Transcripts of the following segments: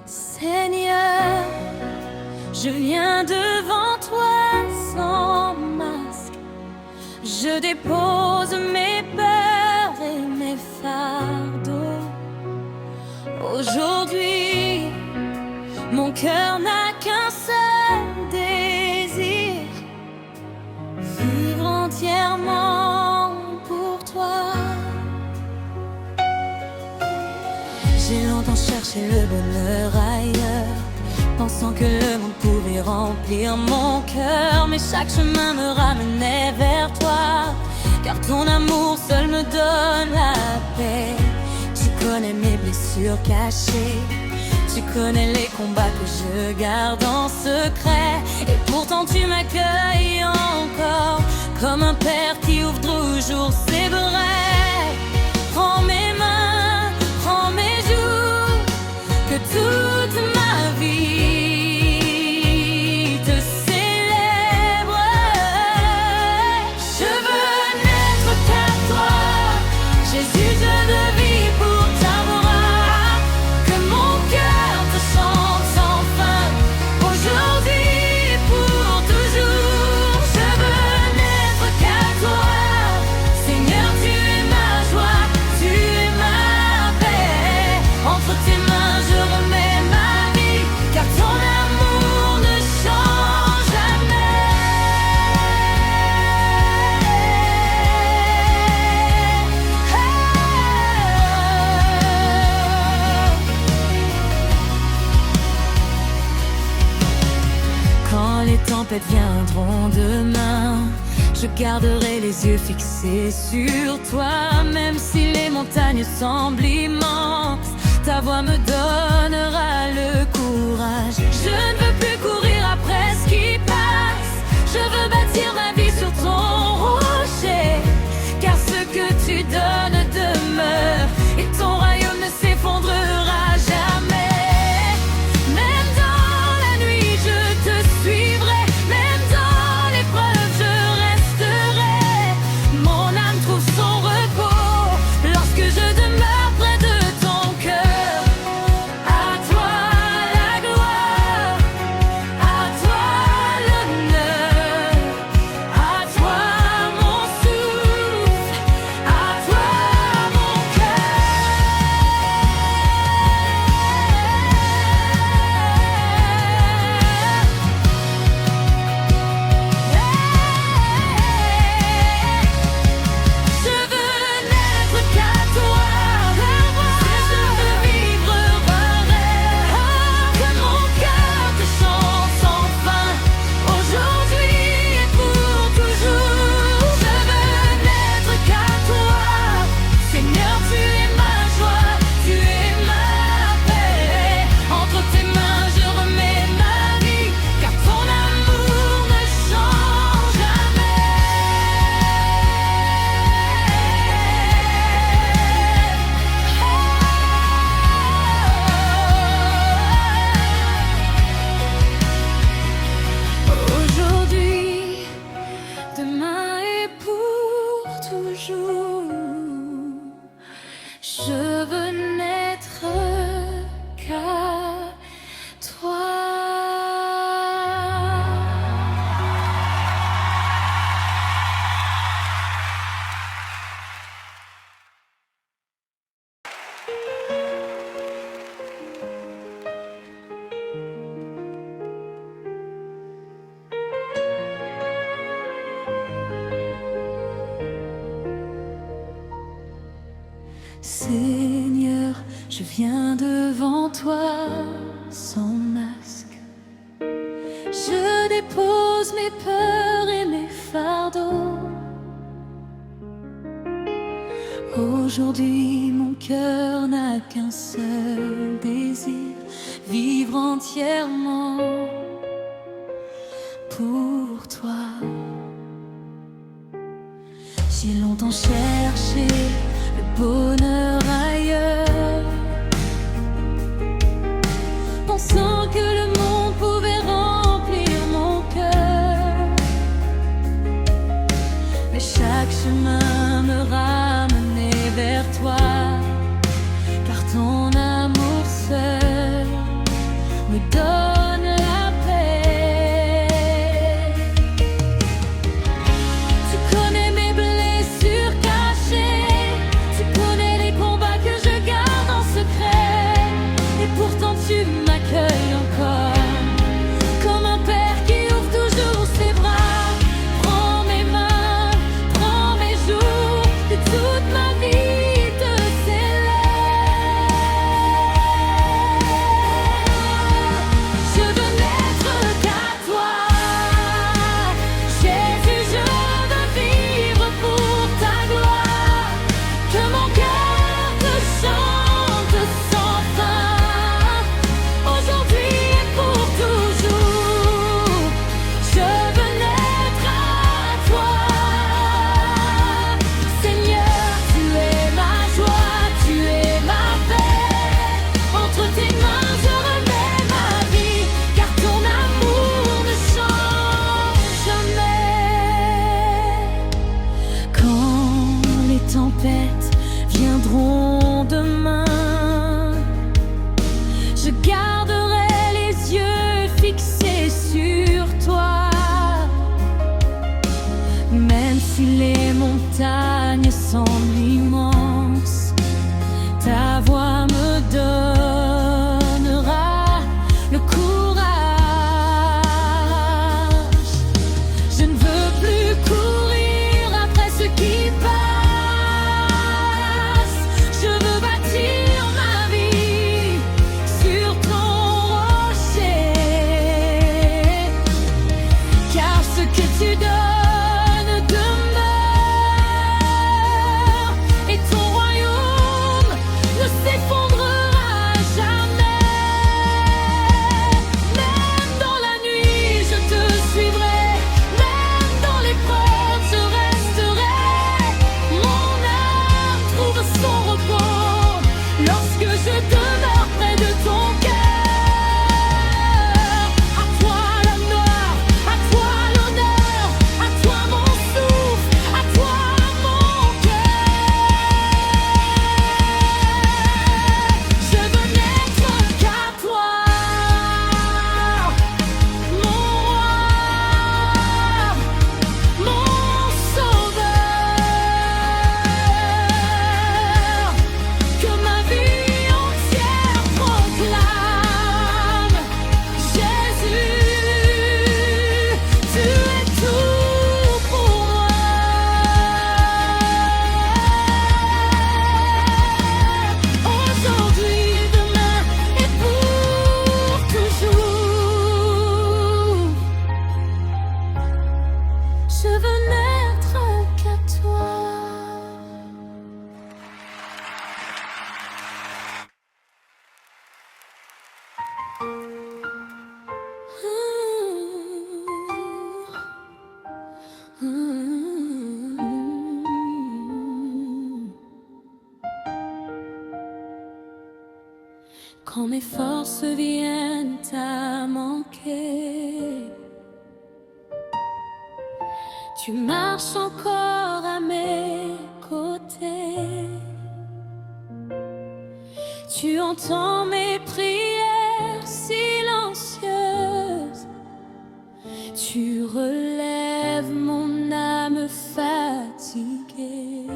Seigneur, je viens devant toi sans masque. Je dépose mes peurs et mes fardeaux. Aujourd'hui, mon cœur n'a qu'un seul désir, vivre entièrement pour toi. J'ai longtemps cherché le bonheur ailleurs, pensant que le monde pouvait remplir mon cœur. Mais chaque chemin me ramenait vers toi, car ton amour seul me donne la paix. Tu connais mes blessures cachées, tu connais les combats que je garde en secret. Et pourtant tu m'accueilles encore, comme un père qui ouvre toujours ses bras. Prends mes mains, prends mes joues, que toute ma vie te célèbre. Je veux n'être qu'à toi, Jésus, je ne vis pour ta gloire. Que mon cœur te chante sans fin, aujourd'hui et pour toujours. Je veux n'être qu'à toi, Seigneur, tu es ma joie, tu es ma paix. Entre tes mains je remets ma vie, car ton amour ne change jamais. Quand les tempêtes viendront demain, je garderai les yeux fixés sur toi. Même si les montagnes semblent immenses, ta voix me donnera le courage. Je ne veux plus courir après ce qui passe, je veux bâtir ma vie sur ton rocher. Car ce que tu donnes demeure, et ton royaume ne s'effondrera jamais. Même dans la nuit je te suivrai, même dans l'épreuve je resterai. Mon âme trouve son repos lorsque je demeure près de ton cœur. À toi la gloire, à toi l'honneur, à toi mon souffle, à toi mon Je veux n'être qu'à toi, je veux vivre heureux. Que mon cœur te chante sans fin, aujourd'hui et pour toujours. Je veux n'être qu'à toi, Seigneur, tu es ma joie, tu es ma paix. Entre tes mains je remets ma vie, car ton amour ne change jamais. Aujourd'hui, demain et pour toujours, je veux n'être qu'à toi. Seigneur, je viens devant toi sans masque. Je dépose mes peurs et mes fardeaux. Aujourd'hui, mon cœur n'a qu'un seul désir, vivre entièrement pour toi. J'ai longtemps cherché le bonheur ailleurs, pensant que le monde pouvait remplir mon cœur. Mais chaque chemin me ramenait vers toi, car ton amour seul montagnes semblent immenses, ta voix me donnera le courage. Je ne veux plus courir après ce qui passe. Je veux bâtir ma vie sur ton rocher, car ce que tu donnes je veux n'être qu'à toi. Quand mes forces viennent à manquer, tu marches encore à mes côtés. Tu entends mes prières silencieuses. Tu relèves mon âme fatiguée.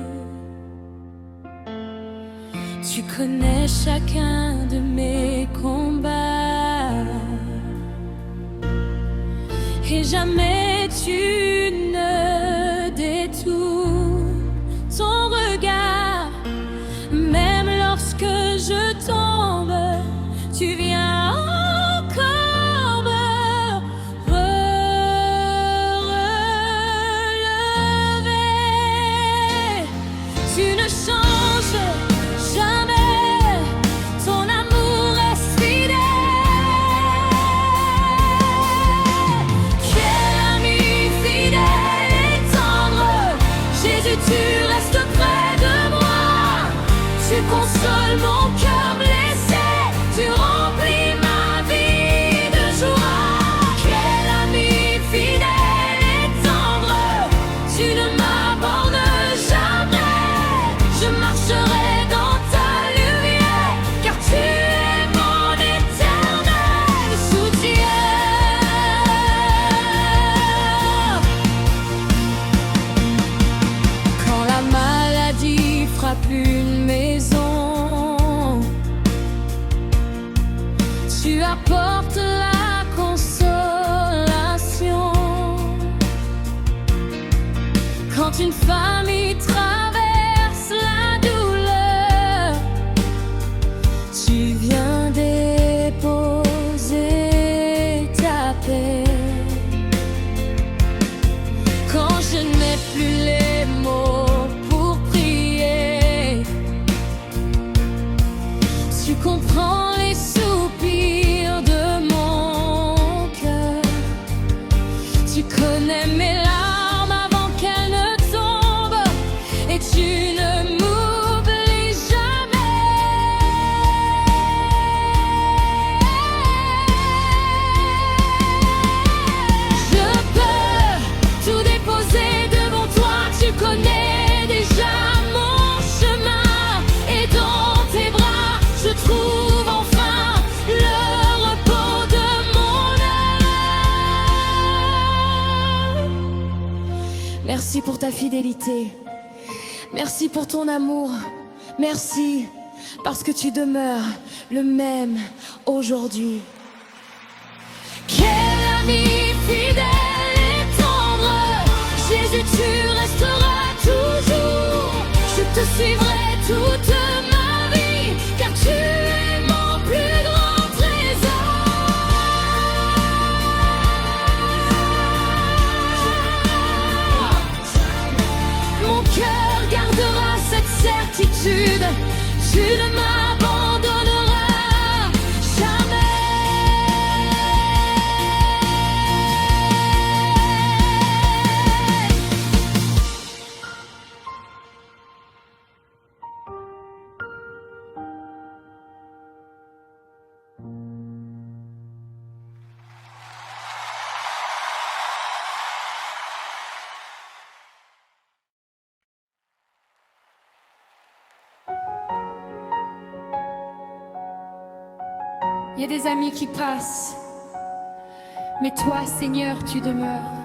Tu connais chacun de mes combats, et jamais tu ne détournes ton regard. Même lorsque je tombe, tu viens encore me relever. Tu ne changes jamais, ton amour reste fidèle. Quel ami fidèle et tendre, Jésus, tu restes près de moi. Tu consoles mon cœur blessé, tu remplis ma vie de joie. Quel ami fidèle et tendre, tu ne m'abandonnes jamais. Je marcherai dans ta lumière, car tu es mon éternel soutien. Quand la maladie frappe une maison, tu apportes la consolation. Quand une famille traverse la douleur, tu viens déposer ta paix. Quand je n'ai plus les mots pour prier, tu comprends les soupirs de mon cœur. Tu connais mes larmes avant qu'elles ne tombent, et tu ne m'oublies jamais. Je peux tout déposer devant toi, tu connais déjà mon chemin, et dans tes bras je trouve enfin le repos de mon âme. Merci pour ta fidélité Merci pour ton amour, merci parce que tu demeures le même aujourd'hui. Quel ami fidèle et tendre, Jésus tu resteras toujours. Je te suivrai toute ma vie, car tu es mon plus grand trésor. Mon cœur gardera cette certitude, tu ne m'abandonneras jamais. Il y a des amis qui passent, mais toi, Seigneur, tu demeures.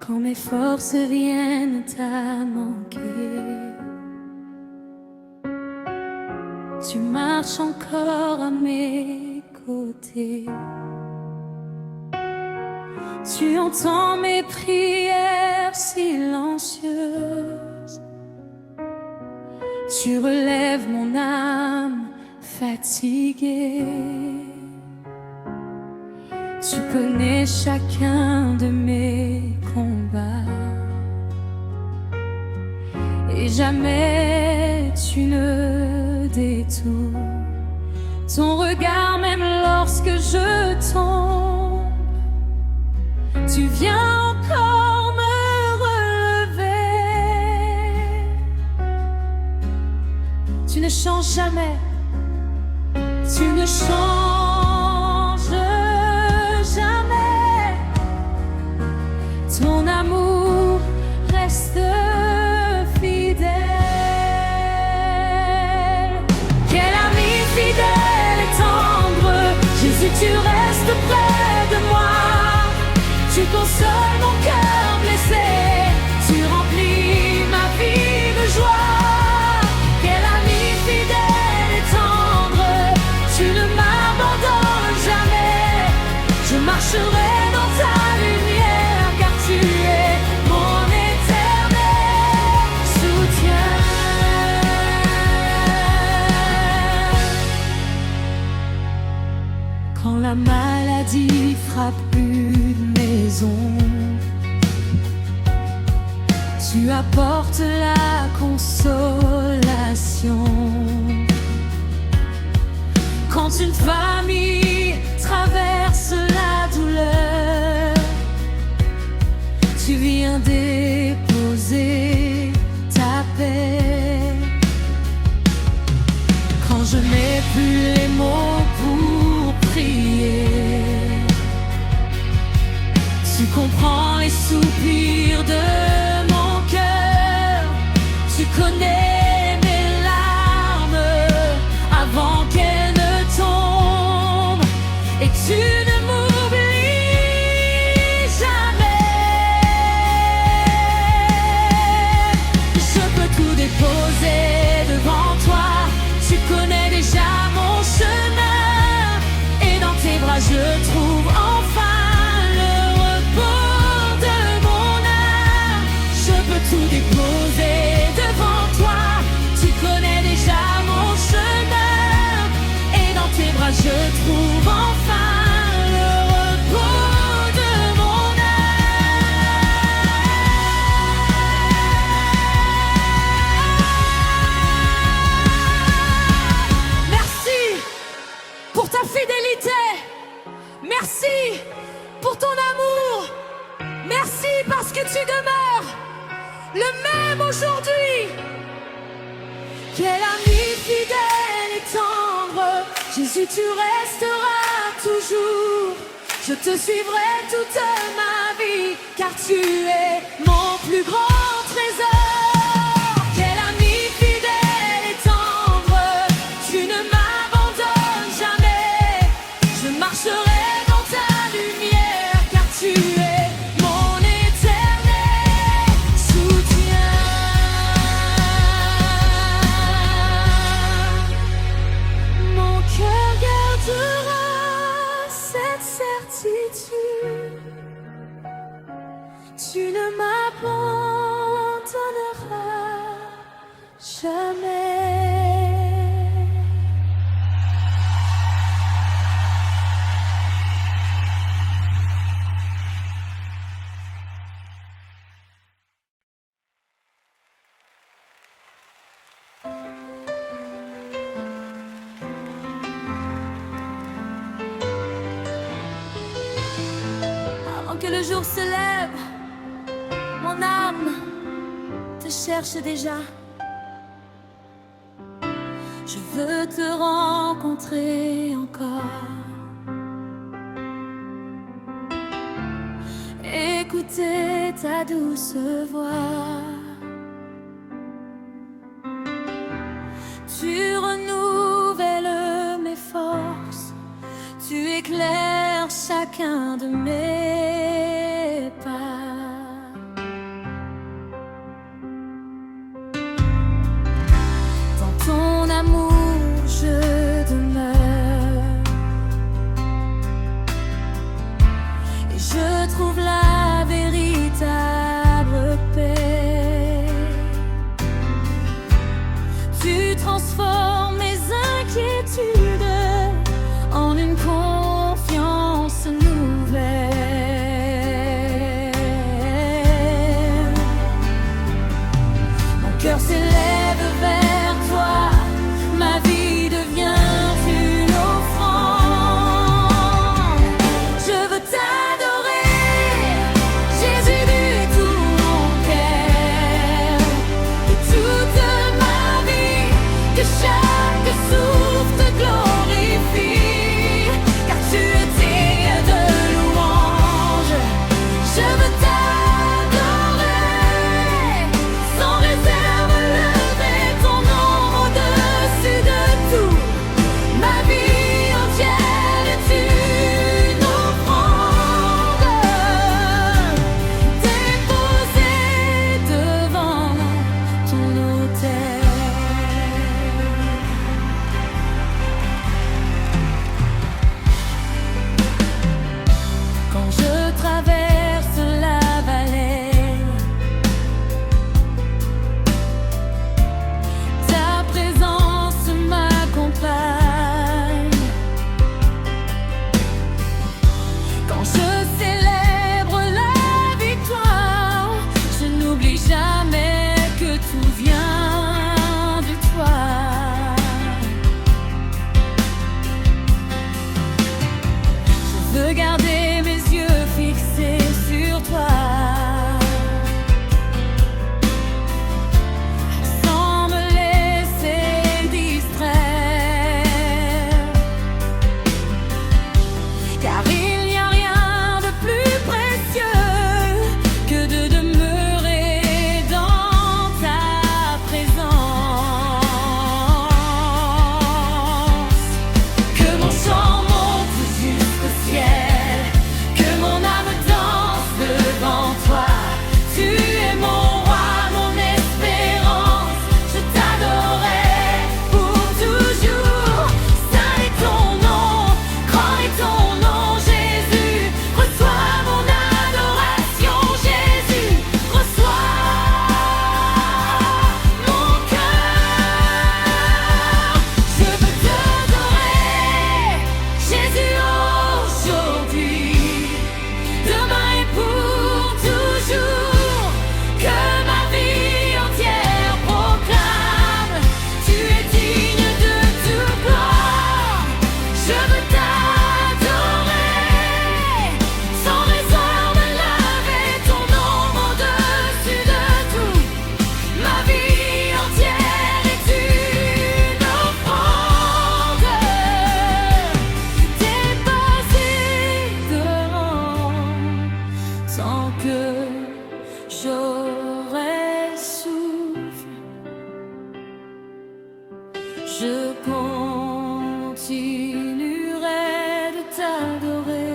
Quand mes forces viennent à manquer, tu marches encore à mes côtés. Tu entends mes prières silencieuses. Tu relèves mon âme fatiguée. Tu connais chacun de mes combats. Et jamais tu ne détournes ton regard, même lorsque je tombe. Tu viens encore me relever. Tu ne changes jamais. Tu ne changes jamais. Ton amour reste fidèle. Quel ami fidèle et tendre, Jésus, tu restes près de moi. Tu consoles mon cœur blessé, tu remplis ma vie de joie. Quel ami fidèle et tendre, tu ne m'abandonnes jamais. Je marcherai dans ta lumière, car tu es mon éternel soutien. Quand la maladie frappe une maison, tu apportes la consolation. Quand une famille traverse la douleur, tu viens déposer ta paix. Quand je n'ai plus les mots pour prier, tu comprends les soupirs de mon cœur. Tu connais mes larmes avant qu'elles ne tombent, et tu ne m'oublies jamais. Je peux tout déposer devant toi. Tu connais déjà mon chemin, et dans tes bras je trouve enfin tout déposer devant toi. Tu connais déjà mon chemin, et dans tes bras je trouve enfin le repos de mon âme. Merci pour ta fidélité. Merci pour ton amour. Merci parce que tu demeures le même aujourd'hui. Quel ami fidèle et tendre, Jésus, tu resteras toujours. Je te suivrai toute ma vie, car tu es mon plus grand trésor. Quel ami fidèle et tendre, tu ne m'abandonnes jamais. Je marcherai dans ta lumière, car tu es mon éternel. le jour se lève, mon âme te cherche déjà. Je veux te rencontrer encore, écouter ta douce voix. Tu renouvelles mes forces, tu éclaires chacun de mes pas. Dans ton amour je demeure, et je trouve la véritable paix. Tu transformes mes inquiétudes en une confiance nouvelle. Mon cœur s'élève vers toi, ma vie devient une offrande. Je veux t'adorer, Jésus du tout mon cœur, et toute ma vie, que chaque souffle te glorifie, car tu es digne de louange. Je veux t'adorer, sans réserve lever ton nom au-dessus de tout. Ma vie entière est une offrande, déposée devant ton autel. Quand je traverse la vallée, ta présence m'accompagne. Quand je célèbre la victoire, je n'oublie jamais que tout vient de toi. Je veux garder mes yeux fixés sur toi, sans me laisser distraire, car il n'y a rien de plus précieux que de demeurer dans ta présence. Que mon chant monte jusqu'au ciel, que mon âme danse devant toi. Tu es mon roi, mon espérance. Je t'adorerai pour toujours. Saint est ton nom, grand est ton nom, Jésus. Reçois mon adoration, Jésus. Reçois mon cœur. Je veux t'adorer, Jésus, aujourd'hui, demain et pour toujours. Que ma vie entière proclame, tu es digne de toute gloire. Je veux t'adorer, sans réserve lever ton nom au-dessus de tout. Ma vie entière est une offrande, déposée devant, tant que j'aurai souffle, je continuerai de t'adorer.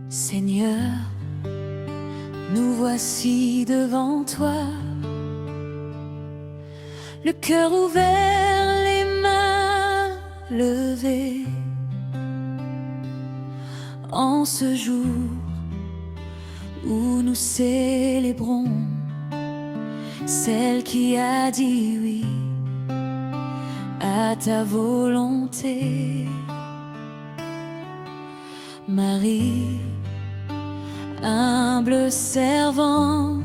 Seigneur, nous voici devant toi, le cœur ouvert, les mains levées, En ce jour où nous célébrons celle qui a dit oui à ta volonté, Marie, humble servante,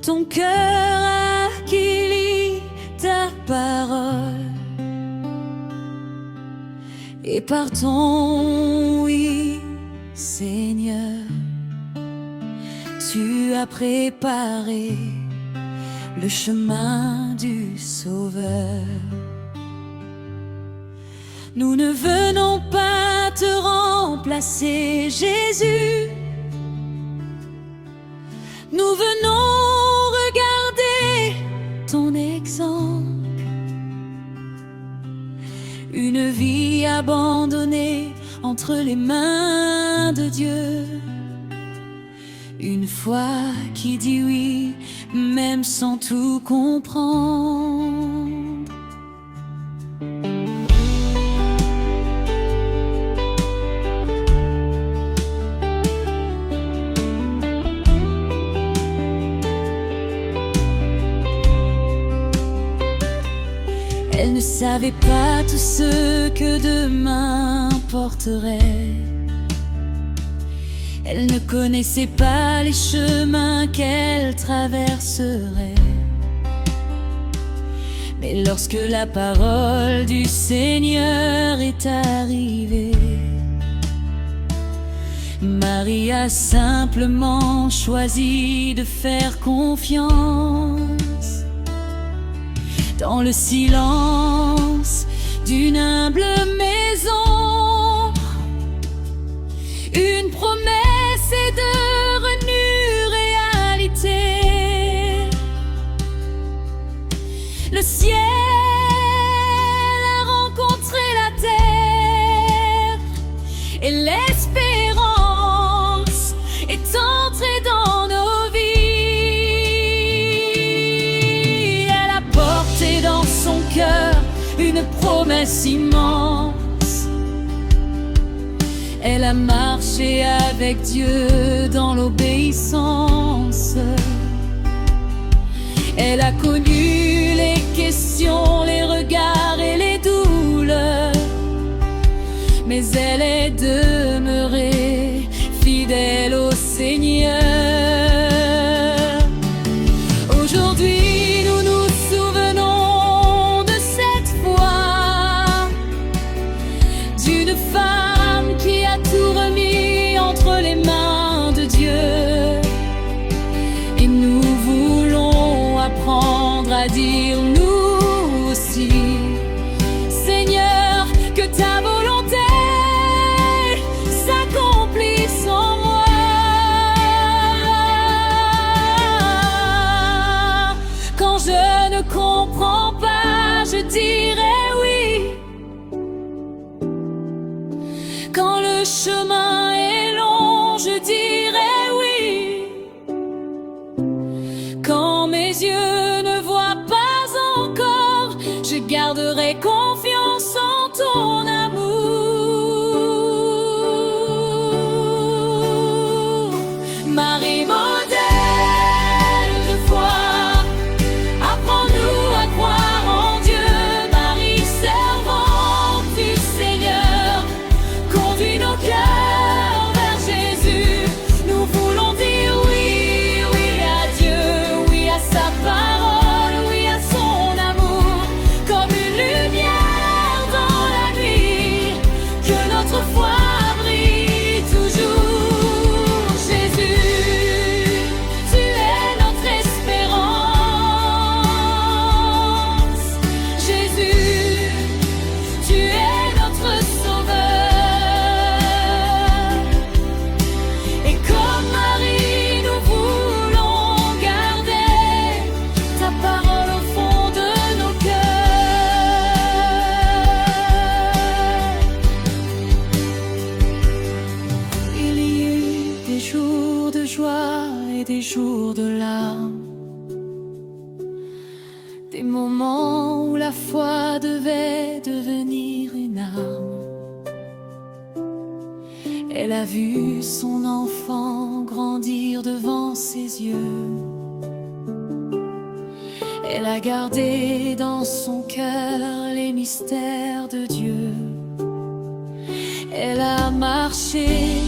ton cœur a acquis ta parole, et par ton oui, Seigneur, tu as préparé le chemin du Sauveur. Nous ne venons pas te remplacer, Jésus. Nous venons regarder ton exemple. Une vie abandonnée entre les mains de Dieu. Une foi qui dit oui, même sans tout comprendre. Elle ne savait pas tout ce que demain porterait. Elle ne connaissait pas les chemins qu'elle traverserait. Mais lorsque la parole du Seigneur est arrivée, Marie a simplement choisi de faire confiance. Dans le silence d'une humble maison, une promesse est devenue réalité. Le ciel a rencontré la terre et l'espérance est entrée dans nos vies. Elle a porté dans son cœur une promesse immense. Elle a marché avec Dieu dans l'obéissance. Elle a connu les questions, les regards et les douleurs, mais elle est demeurée fidèle au Seigneur. Aujourd'hui, nous nous souvenons de cette foi d'une femme qui a tout remis entre les mains de Dieu. Et nous voulons apprendre à dire nous aussi, Seigneur, que ta volonté s'accomplisse en moi. Quand je ne comprends pas, je dirai oui. Quand le chemin est long, je dirai oui. Quand mes yeux ne voient pas encore, je garderai confiance en ton amour. Marie, modèle de foi, apprends-nous à croire en Dieu. Marie, servante du Seigneur, conduis nos cœurs vers Jésus. Nous voulons dire oui, oui à Dieu, oui à sa parole, oui à son amour, comme une lumière dans la nuit, que notre foi brille toujours. Jésus, tu es notre espérance. Jésus, tu es notre sauveur. Et comme Marie, nous voulons garder ta parole au fond de nos cœurs. Il y eut des jours de joie et des jours de larmes, des moments où la foi devait devenir une arme. Elle a vu son enfant grandir devant ses yeux. Elle a gardé dans son cœur les mystères de Dieu. Elle a marché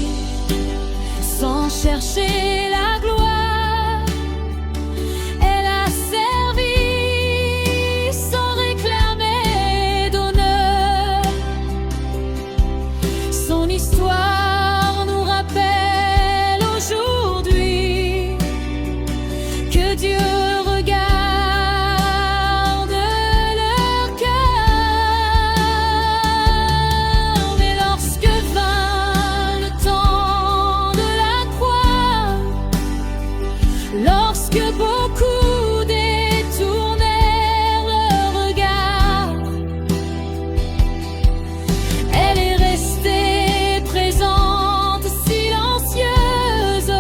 sans chercher la gloire. Elle a servi sans réclamer d'honneur. Son histoire nous rappelle aujourd'hui que Dieu beaucoup détournèrent leur regard. Elle est restée présente, silencieuse,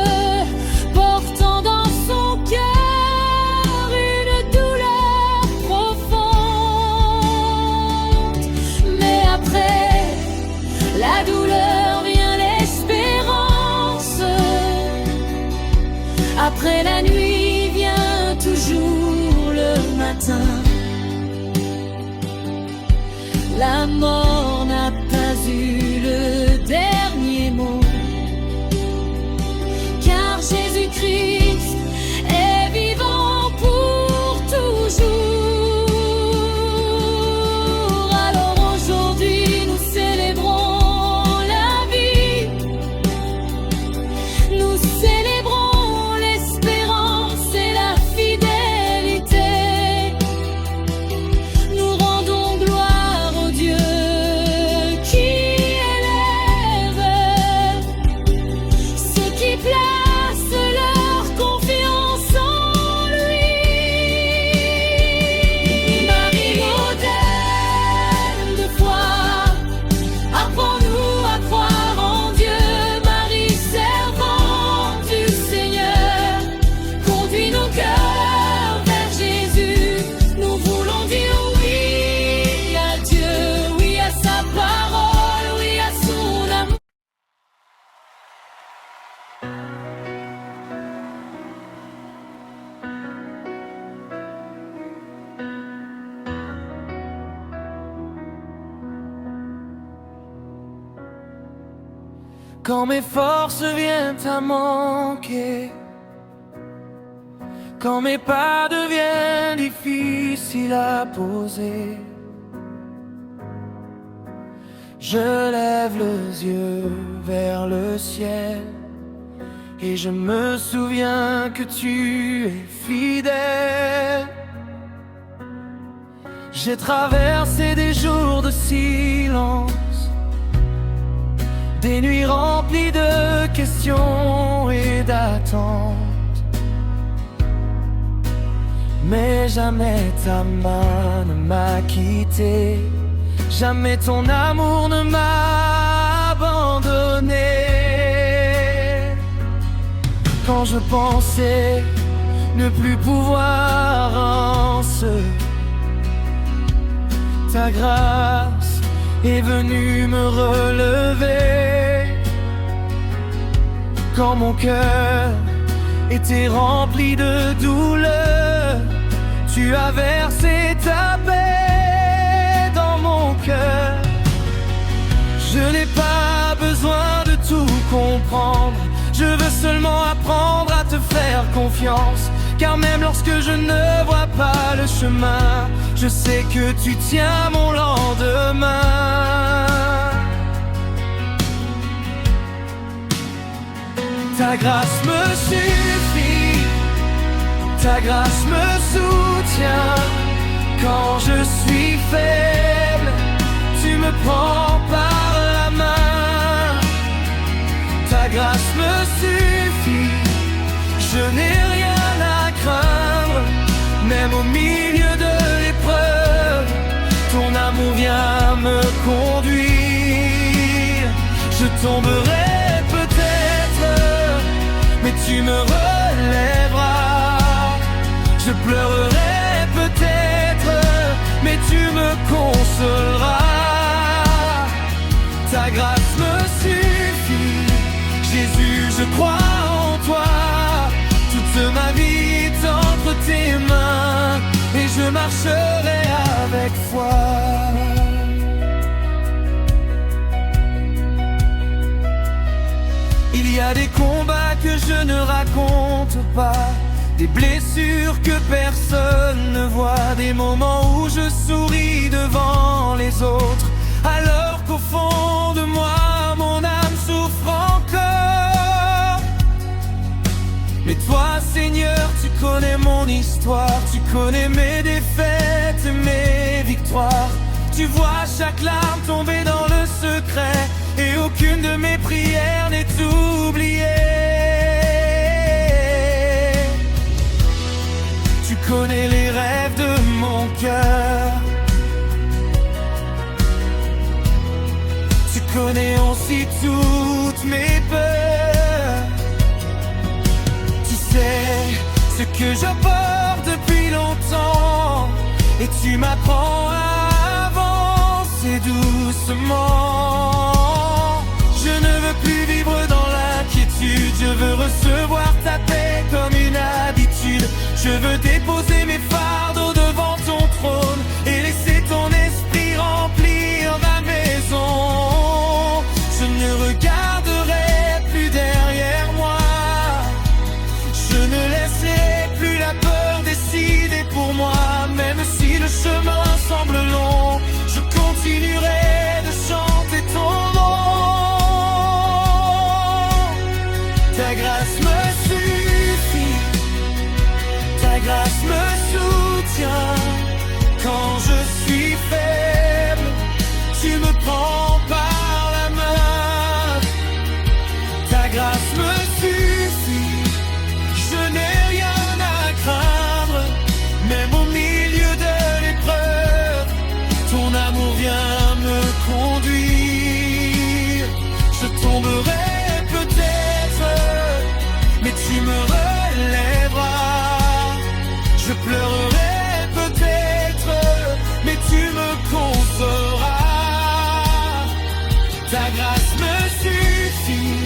portant dans son cœur une douleur profonde. Mais après la douleur vient l'espérance. Après la nuit vient toujours le matin. La mort n'a pas eu le dernier mot, car Jésus-Christ est vivant pour toujours. Alors aujourd'hui nous célébrons la vie. Nous célébrons quand mes forces viennent à manquer, quand mes pas deviennent difficiles à poser, je lève les yeux vers le ciel et je me souviens que tu es fidèle. J'ai traversé des jours de silence, des nuits remplies de questions et d'attentes, mais jamais ta main ne m'a quitté, jamais ton amour ne m'a abandonné. Quand je pensais ne plus pouvoir en ce, ta grâce est venue me relever. Quand mon cœur était rempli de douleur, tu as versé ta paix dans mon cœur. Je n'ai pas besoin de tout comprendre, je veux seulement apprendre à te faire confiance. Car même lorsque je ne vois pas le chemin, je sais que tu tiens mon lendemain. Ta grâce me suffit, ta grâce me soutient. Quand je suis faible, tu me prends par la main. Ta grâce me suffit, je n'ai rien à craindre, même au milieu de l'épreuve. Ton amour vient me conduire. Je tomberai peut-être, mais tu me relèveras. Je pleurerai peut-être, mais tu me consoleras. Ta grâce me suffit, je crois en toi. Toute ma vie est entre tes mains et je marcherai avec foi. Il y a des combats que je ne raconte pas, des blessures que personne ne voit, des moments où je souris devant les autres, alors qu'au fond de moi, mon âme souffre encore. Mais toi, Seigneur, tu connais mon histoire, tu connais mes défaites et mes victoires. Tu vois chaque larme tomber dans le secret, et aucune de mes prières n'est oubliée. Tu connais les rêves de mon cœur, tu connais aussi toutes mes peurs. Tu sais ce que je porte depuis longtemps, et tu m'apprends à avancer doucement. Je ne veux plus vivre dans l'inquiétude, je veux recevoir ta paix comme une habitude. Je veux déposer mes fardeaux devant ton trône et laisser ton esprit remplir ma maison. Je ne regarderai plus derrière moi, je ne laisserai plus la peur décider pour moi. Même si le chemin semble long, je continuerai de chanter ton nom. Ta grâce me suffit, ta grâce me soutient. Quand je suis faible, tu me prends par la main. Ta grâce me suffit, je n'ai rien à craindre. Même au milieu de l'épreuve, ton amour vient me conduire. Je tomberai peut-être, mais tu me relèveras. Je pleurerai peut-être, mais tu me consoleras. Ta grâce me suffit,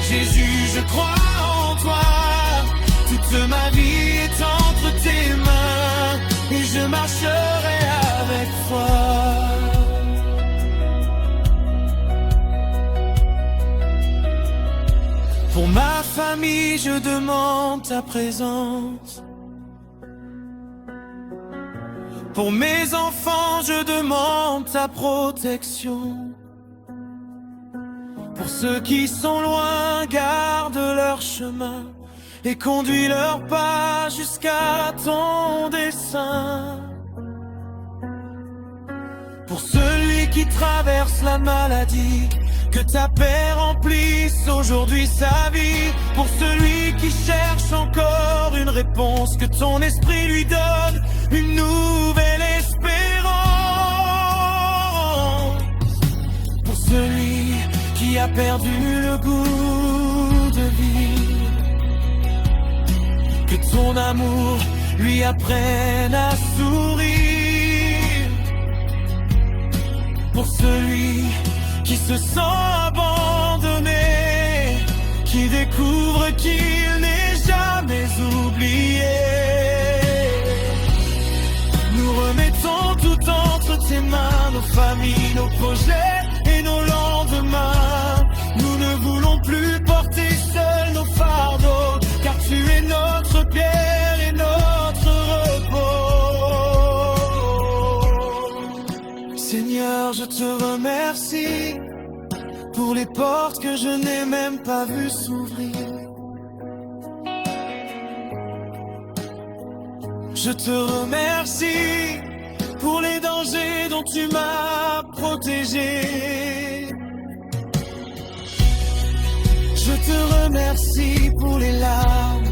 Jésus, je crois en toi. Toute ma vie est entre tes mains et je marcherai avec toi. Pour ma famille, je demande ta présence. Pour mes enfants, je demande ta protection. Pour ceux qui sont loin, garde leur chemin et conduis leurs pas jusqu'à ton dessein. Pour celui qui traverse la maladie, que ta paix remplisse aujourd'hui sa vie. Pour celui qui cherche encore une réponse, que ton esprit lui donne une nouvelle espérance. Pour celui qui a perdu le goût de vivre, que ton amour lui apprenne à sourire. Pour celui qui se sent abandonné, qui découvre qu'il n'est jamais oublié. Nous remettons tout entre tes mains, nos familles, nos projets et nos lendemains. Nous ne voulons plus porter seuls nos fardeaux, car tu es notre pierre et notre repos. Seigneur, je te remercie pour les portes que je n'ai même pas vues s'ouvrir. Je te remercie pour les dangers dont tu m'as protégé. Je te remercie pour les larmes,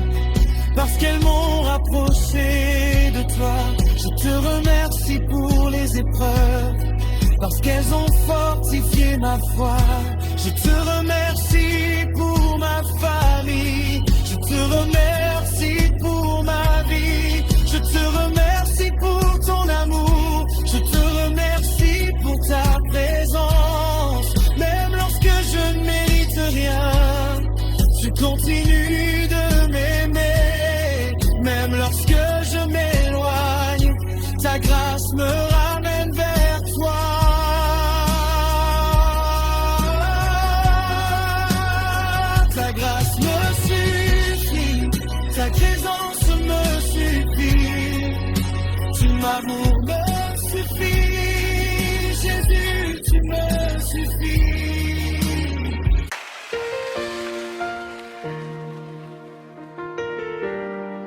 parce qu'elles m'ont rapproché de toi. Je te remercie pour les épreuves, parce qu'elles ont fortifié ma foi. Je te remercie pour ma famille, je te remercie pour ma vie. Je te remercie pour ton amour, je te remercie pour ta présence. Même lorsque je ne mérite rien, tu amour me suffit, Jésus, tu me suffis.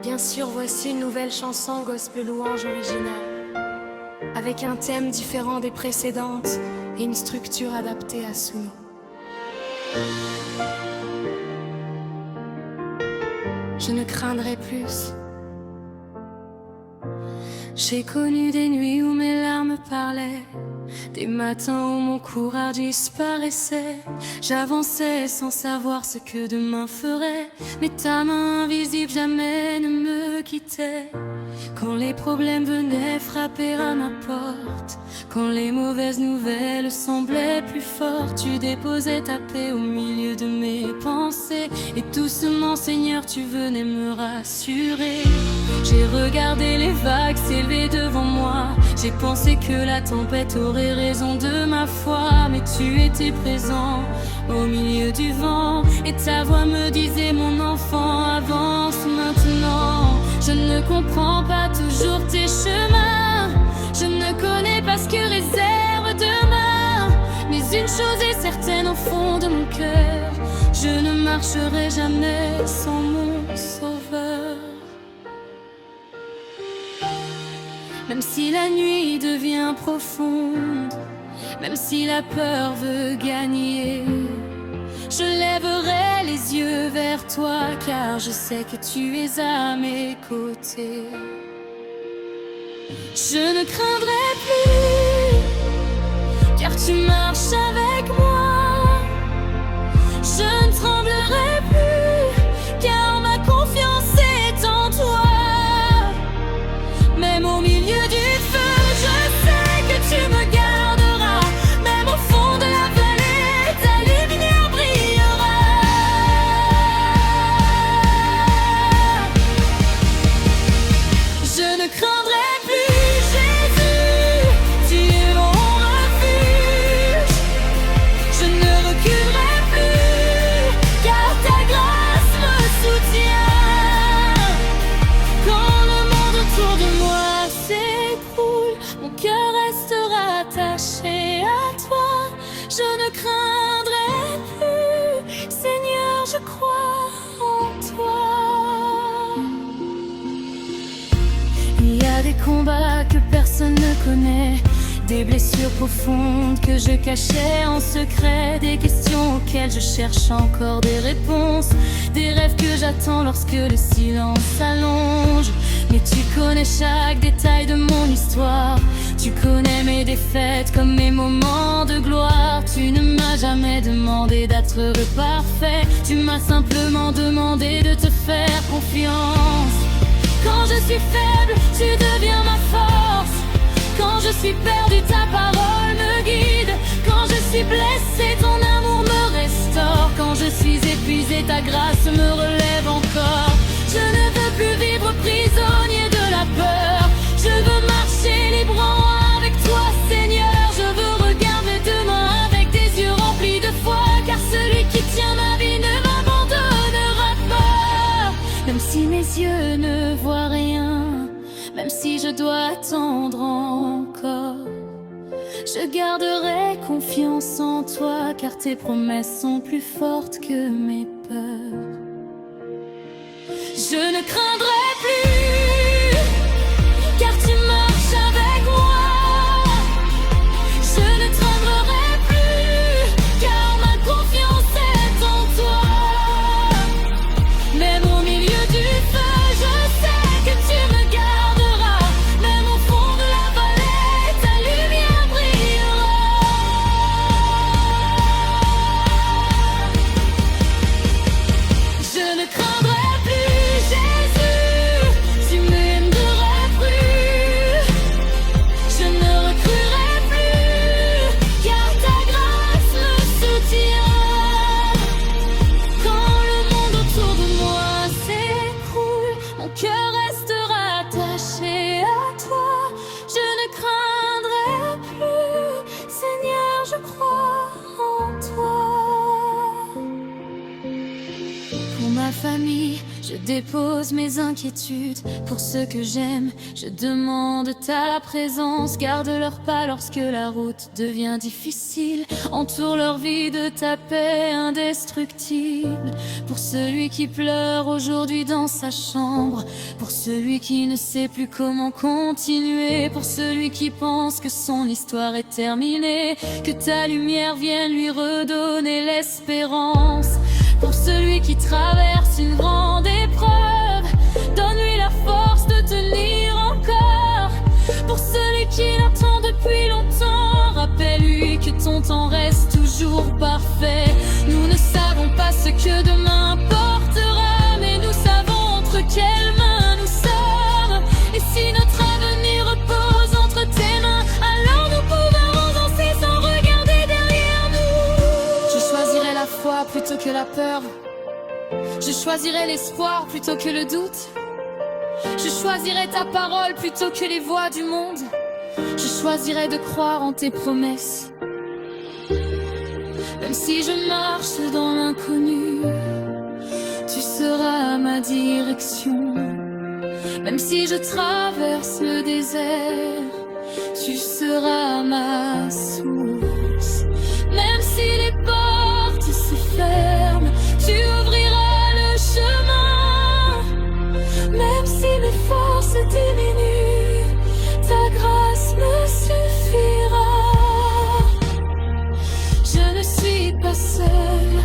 Bien sûr, voici une nouvelle chanson gospel louange originale, avec un thème différent des précédentes et une structure adaptée à Souno. Je ne craindrai plus. J'ai connu des nuits où mes larmes parlaient, des matins où mon courage disparaissait. J'avançais sans savoir ce que demain ferait, mais ta main invisible jamais ne me quittait. Quand les problèmes venaient frapper à ma porte, quand les mauvaises nouvelles semblaient plus fortes, tu déposais ta paix au milieu de mes pensées, et doucement, Seigneur, tu venais me rassurer. J'ai regardé les vagues s'élever devant moi, j'ai pensé que la tempête aurait raison de ma foi, mais tu étais présent au milieu du vent, et ta voix me disait: mon enfant, avance maintenant. Je ne comprends pas toujours tes chemins, je ne connais pas ce que réserve demain, mais une chose est certaine au fond de mon cœur, je ne marcherai jamais sans mon sauveur. Même si la nuit devient profonde, même si la peur veut gagner, je lèverai les yeux vers toi, car je sais que tu es à mes côtés. Je ne craindrai plus, car tu marches avec moi. Je ne tremblerai plus, car ma confiance est en toi. Même au milieu du feu, je sais que tu me garderas. Même au fond de la vallée, ta lumière brillera. Je ne craindrai plus, Jésus, tu es mon refuge. Je ne reculerai plus, car ta grâce me soutient. Quand le monde autour de moi s'écroule, mon cœur restera attaché à toi. Je ne craindrai plus, Seigneur, je crois en toi. Il y a des combats que personne ne connaît, des blessures profondes que je cachais en secret, des questions auxquelles je cherche encore des réponses, des rêves que j'attends lorsque le silence s'allonge. Mais tu connais chaque détail de mon histoire, tu connais mes défaites comme mes moments de gloire. Tu ne m'as jamais demandé d'être heureux parfait, tu m'as simplement demandé de te faire confiance. Quand je suis faible, tu deviens ma force. Quand je suis perdu, ta parole me guide. Quand je suis blessé, ton amour me restaure. Quand je suis épuisé, ta grâce me relève encore. Je ne veux plus vivre prisonnier de la peur. Je veux marcher librement avec toi, Seigneur. Je veux regarder demain avec des yeux remplis de foi, car celui qui tient ma vie ne m'abandonnera pas. Même si mes yeux ne voient rien, même si je dois attendre encore, je garderai confiance en toi, car tes promesses sont plus fortes que mes peurs. Je ne craindrai plus, car tu marches avec moi. Je ne tremblerai plus, car ma confiance est en toi. Même au milieu du feu, je sais que tu me garderas. Même au fond de la vallée, ta lumière brillera. Je ne craindrai plus, Jésus, dépose mes inquiétudes pour ceux que j'aime. Je demande ta présence, garde-leur pas lorsque la route devient difficile. Entoure leur vie de ta paix indestructible. Pour celui qui pleure aujourd'hui dans sa chambre, pour celui qui ne sait plus comment continuer, pour celui qui pense que son histoire est terminée, que ta lumière vienne lui redonner l'espérance. Pour celui qui traverse une grande épreuve, donne-lui la force de tenir encore. Pour celui qui l'attend depuis longtemps, rappelle-lui que ton temps reste toujours parfait. Nous ne savons pas ce que demain portera, mais nous savons entre quelles mains nous sommes. Et si notre avenir repose entre tes mains, alors nous pouvons avancer sans regarder derrière nous. Je choisirai la foi plutôt que la peur. Je choisirai l'espoir plutôt que le doute. Je choisirai ta parole plutôt que les voix du monde. Je choisirai de croire en tes promesses. Même si je marche dans l'inconnu, tu seras ma direction. Même si je traverse le désert, tu seras ma source. Même si les portes se ferment, tu ouvriras le chemin. Même si mes forces diminuent, ta grâce me suffira. Je ne suis pas seule,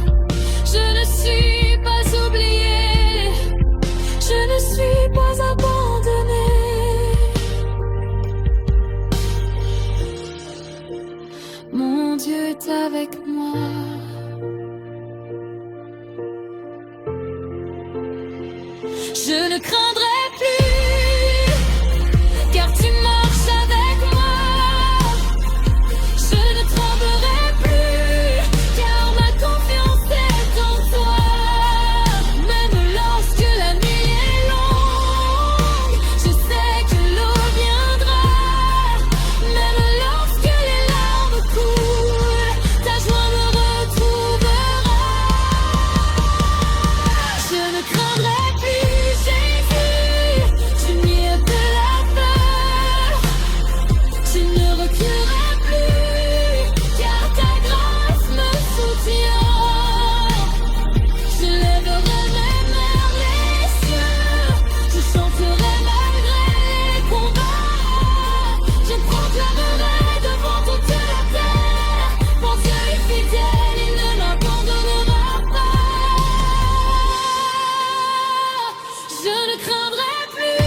je ne suis pas oubliée, je ne suis pas abandonnée. Mon Dieu est avec moi. Je ne craindrai plus, car tu marches avec moi. Je ne tremblerai plus, car ma confiance est en toi. Même lorsque la nuit est longue, je sais que l'eau viendra. Même lorsque les larmes coulent, ta joie me retrouvera. Je ne craindrai plus, Jésus, tu m'y de la peur. Je ne reculerai plus, car ta grâce me soutient. Je lèverai mes mains les cieux, je chanterai malgré les combats. Je proclamerai devant toute la terre, mon Dieu est fidèle, il ne m'abandonnera pas. Je ne craindrai plus.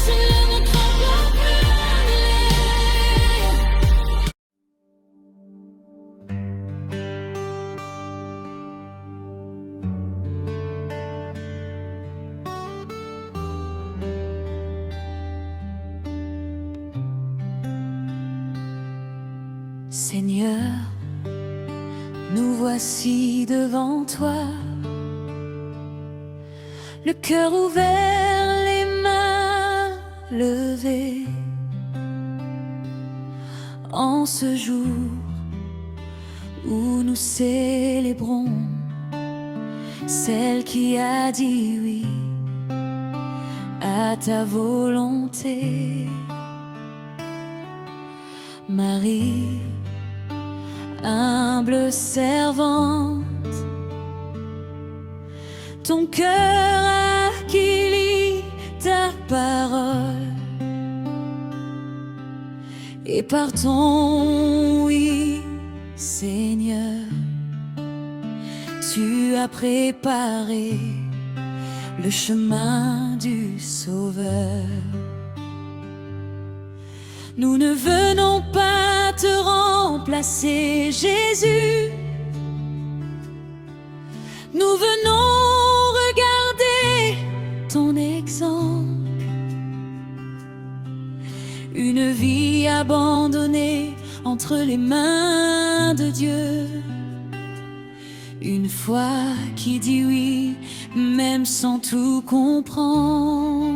Je ne craindrai plus. Seigneur, nous voici devant toi, le cœur ouvert, les mains levées. En ce jour où nous célébrons celle qui a dit oui à ta volonté, Marie, humble servante, ton cœur accueillit ta parole, et par ton oui, Seigneur, tu as préparé le chemin du Sauveur. Nous ne venons pas te remplacer, Jésus. Nous venons regarder ton exemple. Une vie abandonnée entre les mains de Dieu. Une foi qui dit oui, même sans tout comprendre.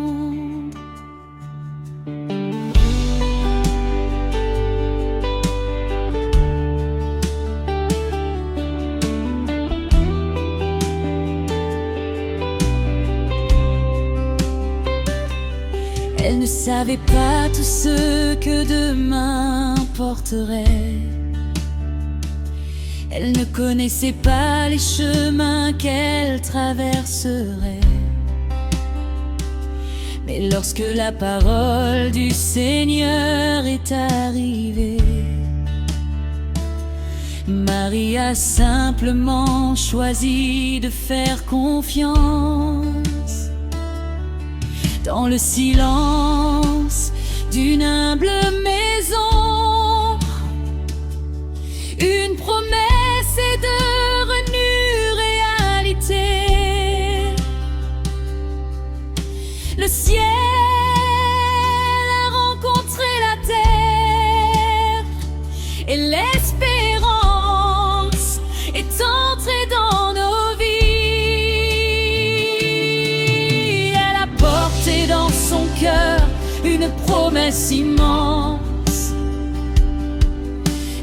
Elle ne savait pas tout ce que demain porterait. Elle ne connaissait pas les chemins qu'elle traverserait. Mais lorsque la parole du Seigneur est arrivée, Marie a simplement choisi de faire confiance. Dans le silence d'une humble maison, une promesse est devenue réalité. Le ciel a rencontré la terre et l'espérance est entrée dans nos vies. Elle a porté dans son cœur une promesse immense.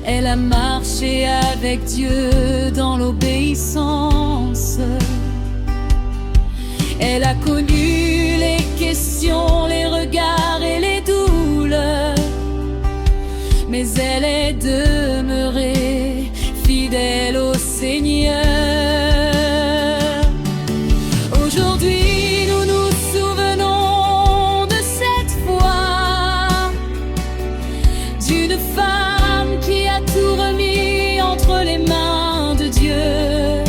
Elle a marché avec Dieu dans l'obéissance. Elle a connu les questions, les regards et les douleurs, mais elle est demeurée fidèle au Seigneur. Aujourd'hui, nous nous souvenons de cette foi, d'une femme qui a tout remis entre les mains de Dieu.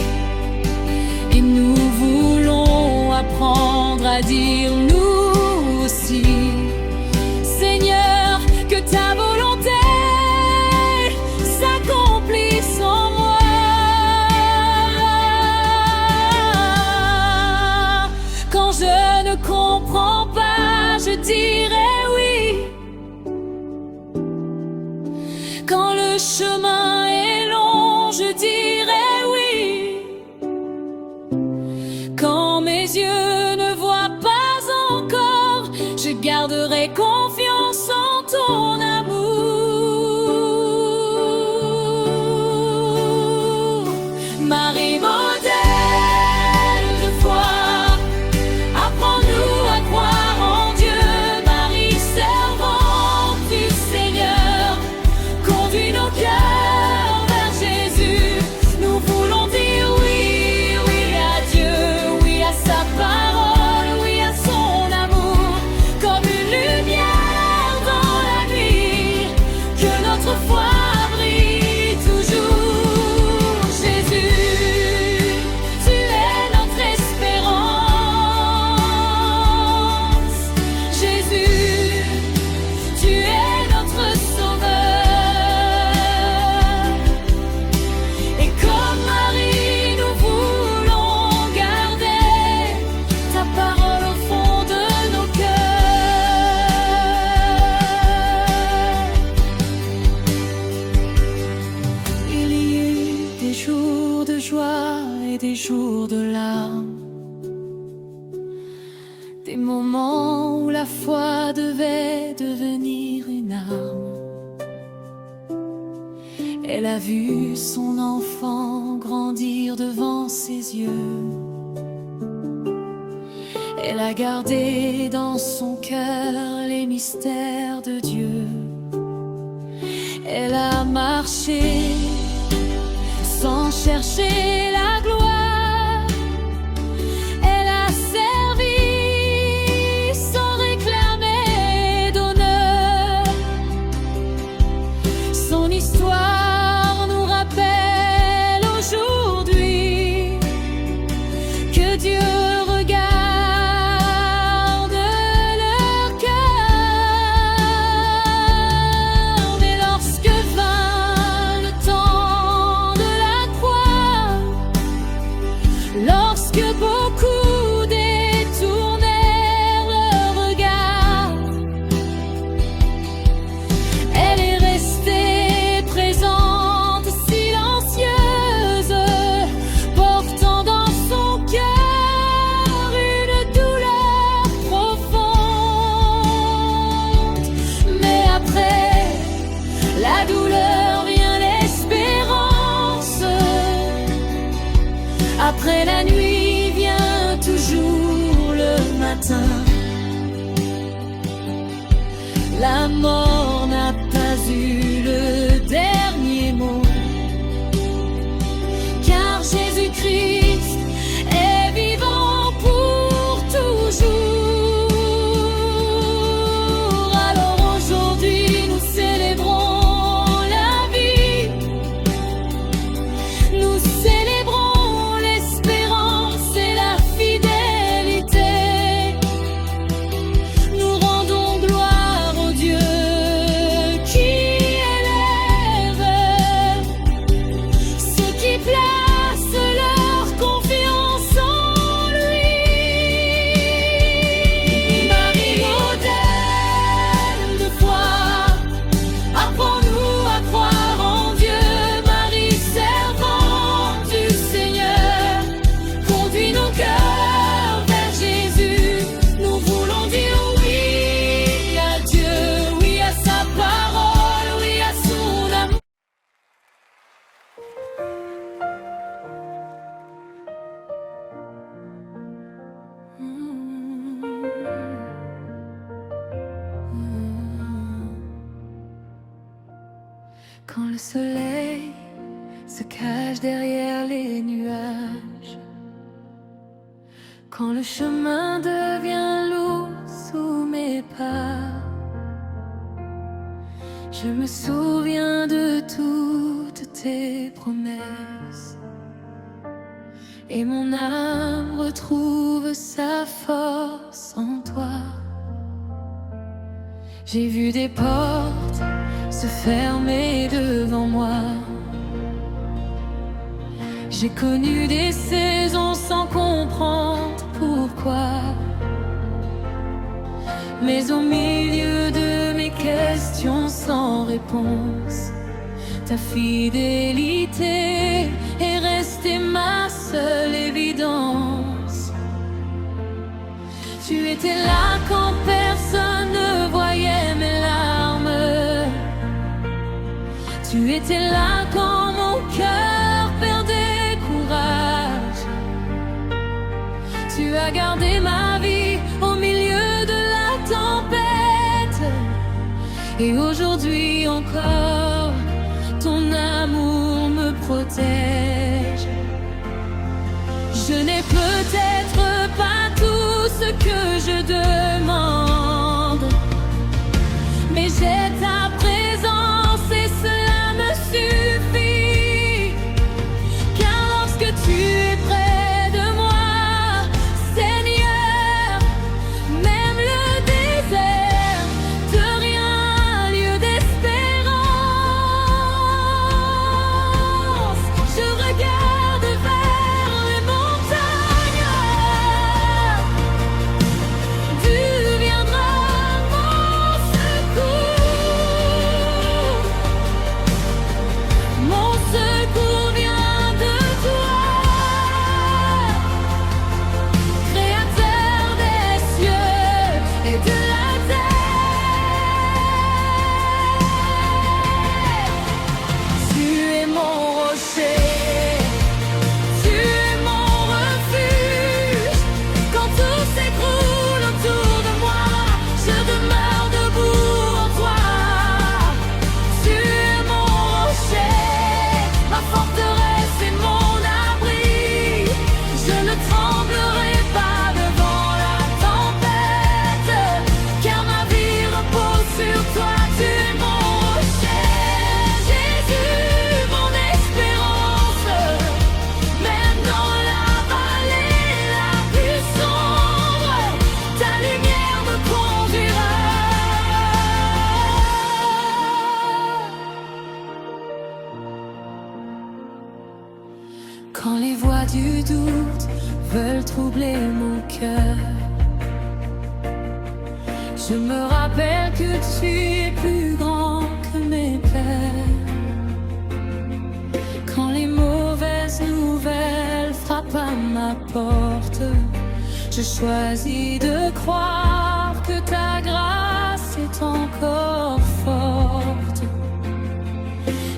Et nous voulons apprendre à dire nous aussi, Seigneur, que ta volonté s'accomplisse en moi. Quand je ne comprends pas, je dirai oui. Quand le chemin est long, je dirai oui. Quand mes yeux ne voient pas encore, je garderai confiance en ton amour. Marie, modèle de foi, apprends-nous à croire en Dieu. Marie, servante du Seigneur, conduis nos cœurs vers Jésus. Nous voulons dire oui, oui à Dieu, oui à sa parole, oui à son amour, comme une lumière dans la nuit, que notre foi brille toujours. Jésus, tu es notre espérance. Jésus, tu es notre sauveur. Et comme Marie, nous voulons garder ta parole au fond de nos cœurs. Il y eut des jours de joie et des jours de larmes, des moments où la foi devait devenir une arme. Elle a vu son enfant grandir devant ses yeux. Elle a gardé dans son cœur les mystères de Dieu. Elle a marché sans chercher la gloire. Elle a servi sans réclamer d'honneur. Son histoire nous rappelle aujourd'hui que Dieu regarde leur cœur. Mais lorsque vint le temps de la croix, lorsque beaucoup détournèrent leur regard, elle est restée présente, silencieuse, portant dans son cœur une douleur profonde. Mais après la douleur vient l'espérance. Après la nuit vient toujours le matin. La mort n'a pas eu le dernier mot, car Jésus-Christ est vivant pour toujours. Alors aujourd'hui nous célébrons la vie, nous célébrons l'espérance et la fidélité. Nous rendons gloire au Dieu qui élève ceux qui placent leur confiance en lui. Marie, modèle de foi, apprends-nous à croire en Dieu. Marie, servante du Seigneur, conduis nos cœurs vers Jésus. Nous voulons dire oui à Dieu, oui à sa parole, oui à son amour. Quand le soleil se cache derrière les nuages, quand le chemin devient lourd sous mes pas, je me souviens de toutes tes promesses et mon âme retrouve sa force en toi. J'ai vu des portes se fermer devant moi, j'ai connu des saisons sans comprendre pourquoi. Mais au milieu de mes questions sans réponse, ta fidélité est restée ma seule évidence. Tu étais là quand personne ne voyait mes larmes. Tu étais là quand mon cœur perdait courage. Tu as gardé ma vie au milieu de la tempête. Et aujourd'hui encore, ton amour me protège. Je n'ai peut-être pas tout ce que je demande, mais j'ai ta présence et cela me suffit. Car lorsque tu es près de moi, Seigneur, même le désert devient un lieu d'espérance. Je regarde vers les montagnes, d'où viendra mon secours. Mon secours vient de toi, Créateur des cieux et de la terre. Tu es mon rocher, tu es mon refuge. Quand tout s'écroule autour de moi, je demeure debout en toi. Tu es mon rocher, ma forteresse et mon abri. Je ne tremblerai pas devant la tempête, car ma vie repose sur toi. Tu es mon rocher, Jésus, mon espérance. Même dans la vallée la plus sombre, ta lumière me conduira. Quand les voix du doute veulent troubler mon cœur, je me rappelle que tu es plus grand que mes peurs. Quand les mauvaises nouvelles frappent à ma porte, je choisis de croire que ta grâce est encore forte.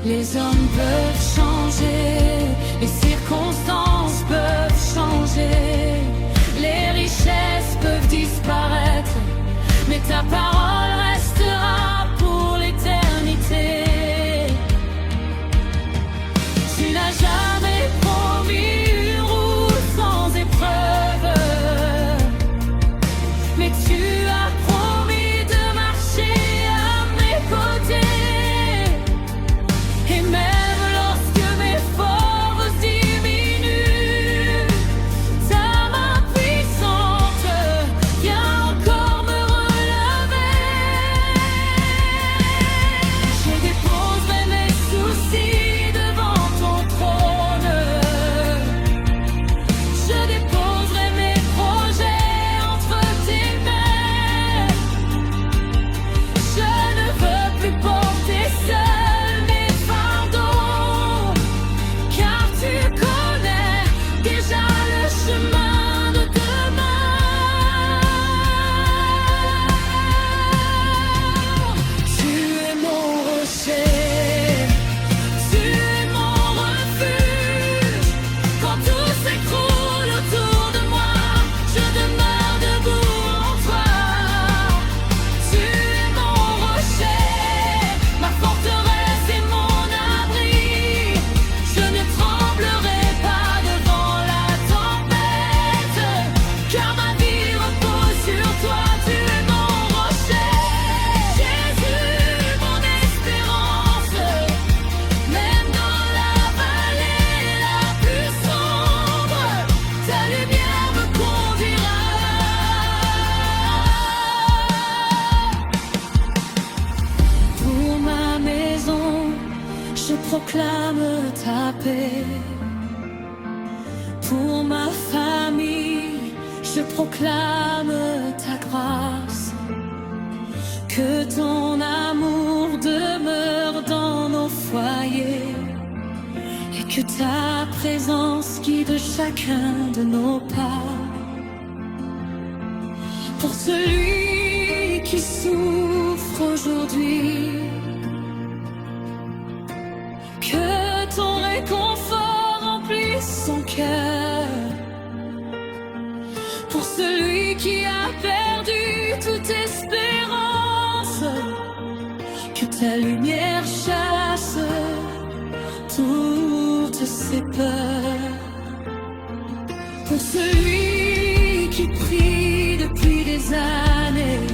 Les hommes peuvent changer, les circonstances peuvent changer, les richesses peuvent disparaître, mais ta parole restera. proclame ta paix. Pour ma famille, je proclame ta grâce. Que ton amour demeure dans nos foyers et que ta présence guide chacun de nos pas. Pour celui qui souffre aujourd'hui, que ton réconfort remplisse son cœur. Pour celui qui a perdu toute espérance, que ta lumière chasse toutes ses peurs. Pour celui qui prie depuis des années,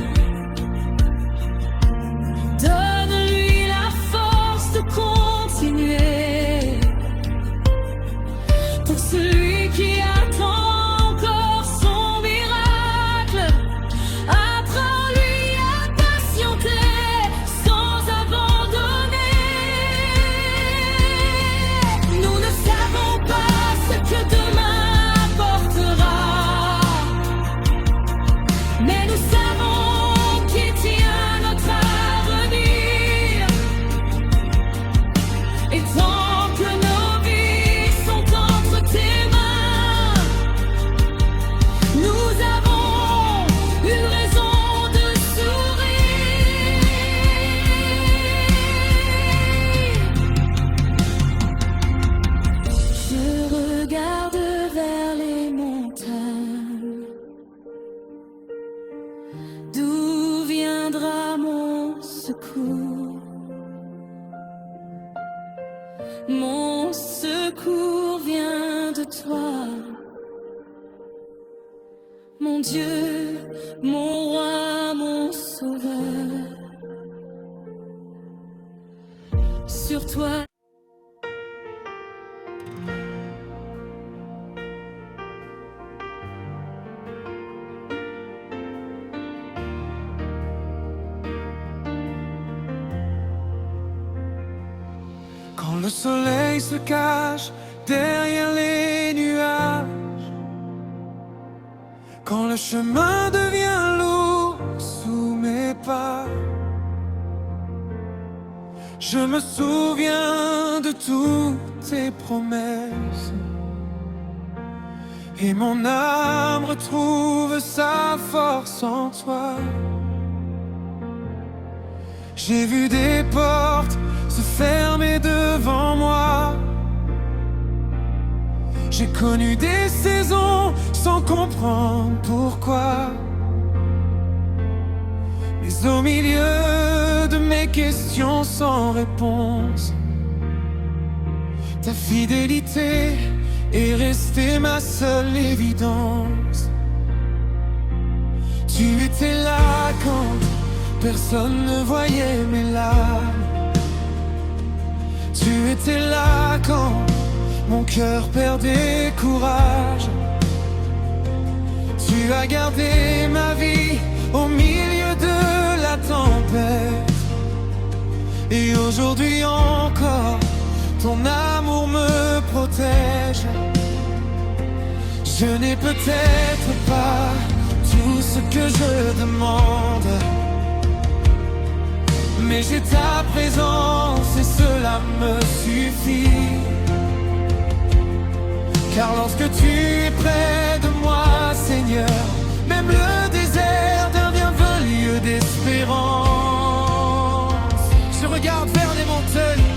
donne-lui la force de continuer. Pour celui qui attend encore son miracle, apprends-lui à patienter sans abandonner. Nous ne savons pas ce que demain apportera, mais nous savons qu'il tient notre avenir. Et tant que nos vies sont entre tes mains, nous avons une raison de sourire. Je regarde vers les montagnes. D'où viendra mon secours? Mon secours vient de toi, mon Dieu, mon roi, mon sauveur. Sur toi. Quand le soleil se cache derrière les nuages, quand le chemin devient lourd sous mes pas, je me souviens de toutes tes promesses et mon âme retrouve sa force en toi. J'ai vu des portes se fermer devant moi. J'ai connu des saisons sans comprendre pourquoi. Mais au milieu de mes questions sans réponse, ta fidélité est restée ma seule évidence. Tu étais là quand personne ne voyait mes larmes. Tu étais là quand mon cœur perdait courage. Tu as gardé ma vie au milieu de la tempête. Et aujourd'hui encore, ton amour me protège. Je n'ai peut-être pas tout ce que je demande, mais j'ai ta présence et cela me suffit. Car lorsque tu es près de moi, Seigneur, même le désert devient un lieu d'espérance. Je regarde vers les montagnes,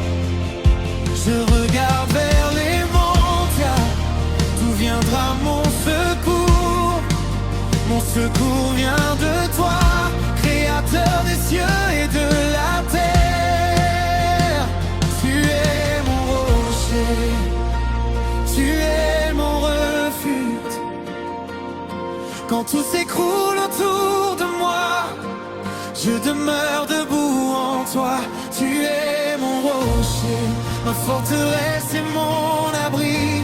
je regarde vers les montagnes. D'où viendra mon secours? Mon secours vient de toi, Créateur des cieux et de la terre. Tu es mon rocher, tu es mon refuge. Quand tout s'écroule autour de moi, je demeure debout en toi. Tu es mon rocher, ma forteresse et mon abri.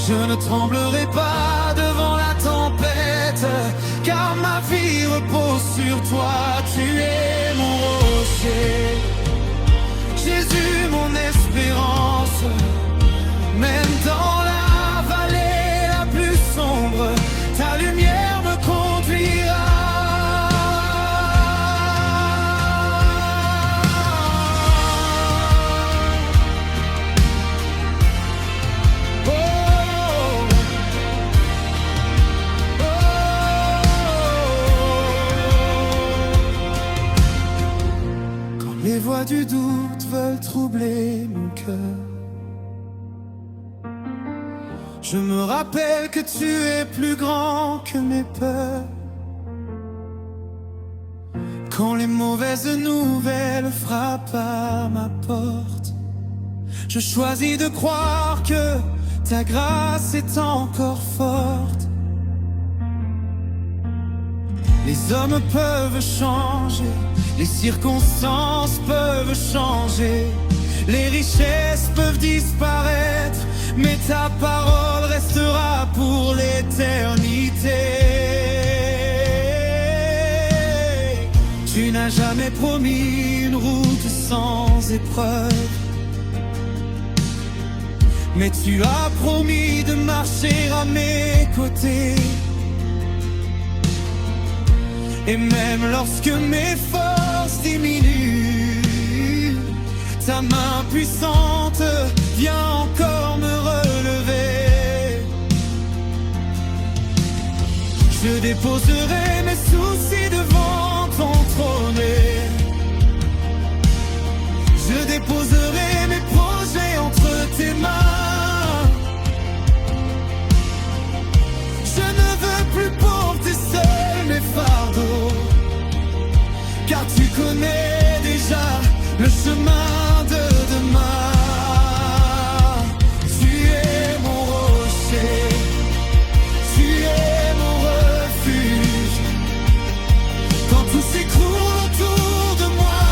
Je ne tremblerai pas devant la tempête, car ma vie repose sur toi. Tu es mon rocher, Jésus mon voix du doute veulent troubler mon cœur. Je me rappelle que tu es plus grand que mes peurs. Quand les mauvaises nouvelles frappent à ma porte, je choisis de croire que ta grâce est encore forte. Les hommes peuvent changer, les circonstances peuvent changer, les richesses peuvent disparaître, mais ta parole restera pour l'éternité. Tu n'as jamais promis une route sans épreuve, mais tu as promis de marcher à mes côtés. Et même lorsque mes forces diminuent, ta main puissante vient encore me relever. Je déposerai mes soucis devant ton trône. Je déposerai mes projets entre tes mains. Je ne veux plus porter seul mes fardeaux, car tu connais déjà le chemin de demain. Tu es mon rocher, tu es mon refuge. Quand tout s'écroule autour de moi,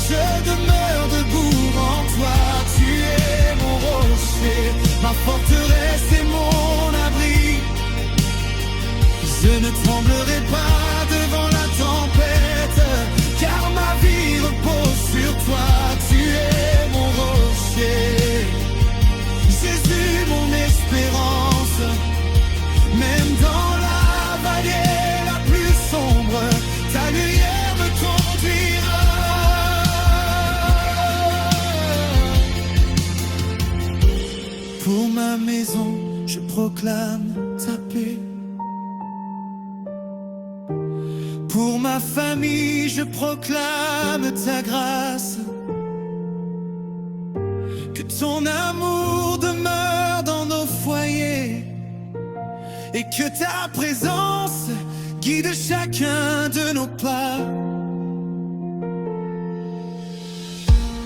je demeure debout en toi. Tu es mon rocher, ma forteresse et mon abri. Je ne tremblerai pas devant la tempête, car ma vie repose sur toi. Tu es mon rocher, Jésus mon espérance. Même dans la vallée la plus sombre, ta lumière me conduira. Pour ma maison, je proclame ta paix. Pour ma famille, je proclame ta grâce. Que ton amour demeure dans nos foyers et que ta présence guide chacun de nos pas.